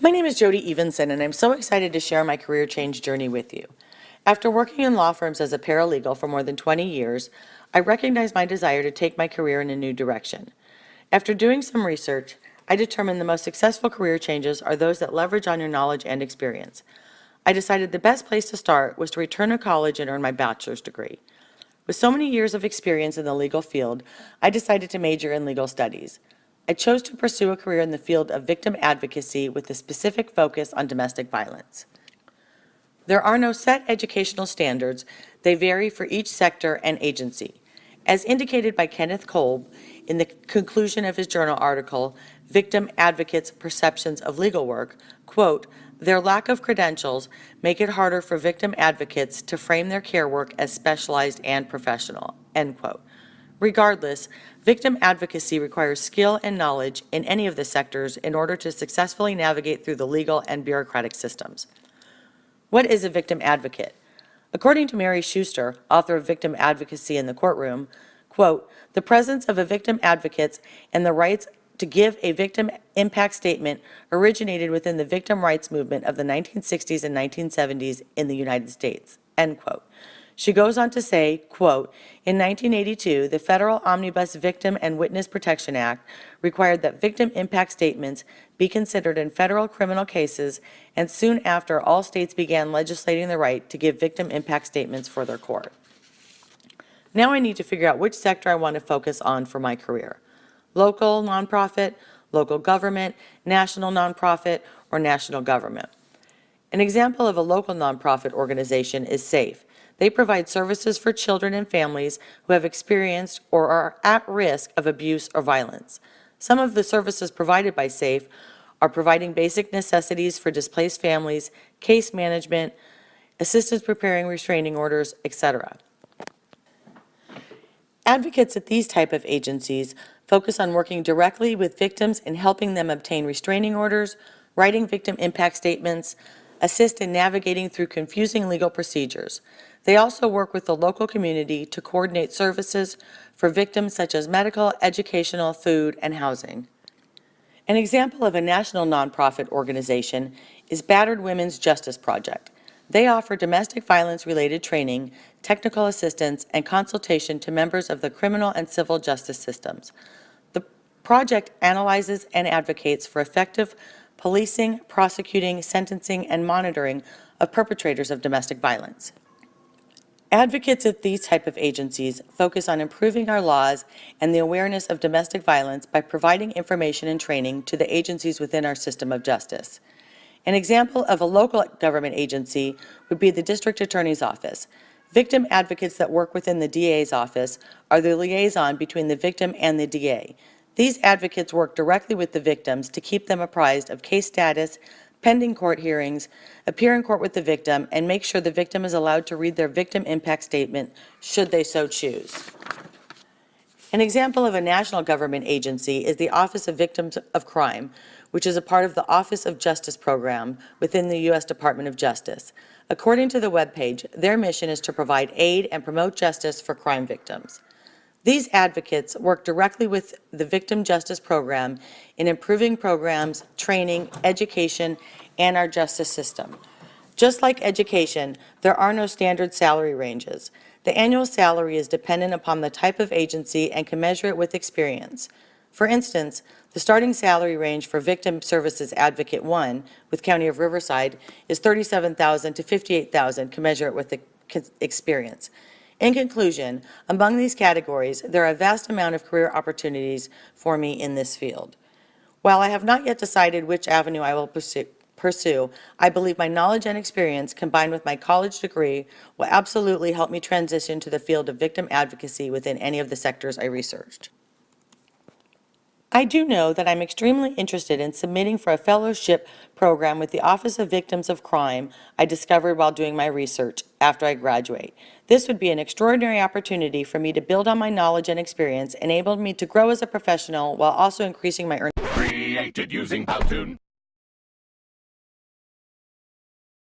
My name is Jody Evenson, and I'm so excited to share my career change journey with you. After working in law firms as a paralegal for more than 20 years, I recognized my desire to take my career in a new direction. After doing some research, I determined the most successful career changes are those that leverage on your knowledge and experience. I decided the best place to start was to return to college and earn my bachelor's degree. With so many years of experience in the legal field, I decided to major in legal studies. I chose to pursue a career in the field of victim advocacy with a specific focus on domestic violence. There are no set educational standards. They vary for each sector and agency. As indicated by Kenneth Kolb in the conclusion of his journal article, Victim Advocates' Perceptions of Legal Work, quote, "Their lack of credentials make it harder for victim advocates to frame their care work as specialized and professional," end quote. Regardless, victim advocacy requires skill and knowledge in any of the sectors in order to successfully navigate through the legal and bureaucratic systems. What is a victim advocate? According to Mary Schuster, author of Victim Advocacy in the Courtroom, quote, "The presence of a victim advocate and the rights to give a victim impact statement originated within the victim rights movement of the 1960s and 1970s in the United States," end quote. She goes on to say, quote, "In 1982, the Federal Omnibus Victim and Witness Protection Act required that victim impact statements be considered in federal criminal cases, and soon after, all states began legislating the right to give victim impact statements for their court." Now I need to figure out which sector I want to focus on for my career. Local nonprofit, local government, national nonprofit, or national government. An example of a local nonprofit organization is SAFE. They provide services for children and families who have experienced or are at risk of abuse or violence. Some of the services provided by SAFE are providing basic necessities for displaced families, case management, assistance preparing restraining orders, etc. Advocates at these type of agencies focus on working directly with victims and helping them obtain restraining orders, writing victim impact statements, assist in navigating through confusing legal procedures. They also work with the local community to coordinate services for victims such as medical, educational, food, and housing. An example of a national nonprofit organization is Battered Women's Justice Project. They offer domestic violence-related training, technical assistance, and consultation to members of the criminal and civil justice systems. The project analyzes and advocates for effective policing, prosecuting, sentencing, and monitoring of perpetrators of domestic violence. Advocates at these type of agencies focus on improving our laws and the awareness of domestic violence by providing information and training to the agencies within our system of justice. An example of a local government agency would be the District Attorney's Office. Victim advocates that work within the DA's office are the liaison between the victim and the DA. These advocates work directly with the victims to keep them apprised of case status, pending court hearings, appear in court with the victim, and make sure the victim is allowed to read their victim impact statement should they so choose. An example of a national government agency is the Office of Victims of Crime, which is a part of the Office of Justice program within the U.S. Department of Justice. According to the webpage, their mission is to provide aid and promote justice for crime victims. These advocates work directly with the Victim Justice Program in improving programs, training, education, and our justice system. Just like education, there are no standard salary ranges. The annual salary is dependent upon the type of agency and can measure it with experience. For instance, the starting salary range for Victim Services Advocate 1 with County of Riverside is $37,000 to $58,000, can measure it with experience. In conclusion, among these categories, there are a vast amount of career opportunities for me in this field. While I have not yet decided which avenue I will pursue, I believe my knowledge and experience combined with my college degree will absolutely help me transition to the field of victim advocacy within any of the sectors I researched. I do know that I'm extremely interested in submitting for a fellowship program with the Office of Victims of Crime I discovered while doing my research after I graduate. This would be an extraordinary opportunity for me to build on my knowledge and experience, enable me to grow as a professional while also increasing my earnings. Created using Powtoon.